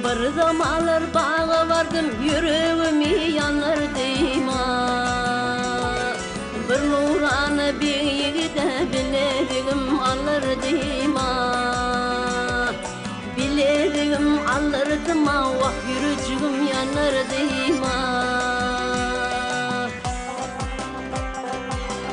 Bir zamanlar bağa vardım, yüreğimi yanardıyma. Bir nurana beyigide bilediğim alırdıyma. Bilediğim alırdıma, vah yürücüğüm yanardıyma.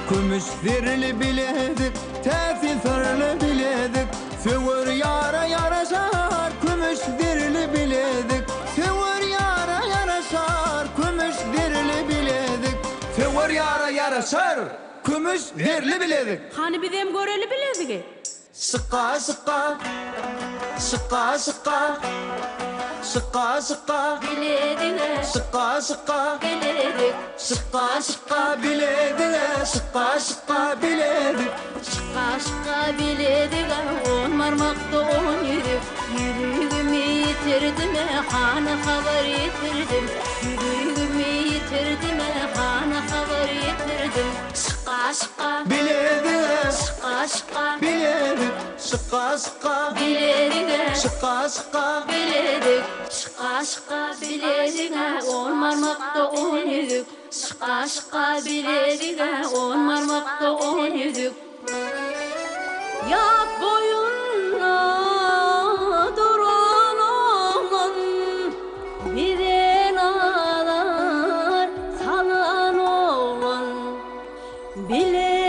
Kümüş derli biledik, tefil sarılı biledik. Sevur yara yaraşar, kümüş derli biledik. Sevur yara yaraşar, kümüş derli biledik. Sevur yara yaraşar, kümüş derli biledik. Hani bir dem göreli biledik. Sıka sıka, sıka sıka, sıka sıka Biledik, sıka sıka, biledik. sıka sıka biledik, sıka sıka biledik. Şıkka şıkka biledik, on marmakta on yürük. Yüreğimi yitirdim, hana haber yitirdim. Yüreğimi yitirdim, hana haber yitirdim. Şıkka şıkka Biledik, şıkka şıkka biledik, sıka sıka, biledik. sıka sıka. Biledik, şıkka şıkka biledik, on marmakta on yürük. Şıkka şıkka biledik, on marmakta on yürük. Yak boyunla duran oğlan, bir el ağlar salan oğlan. Bile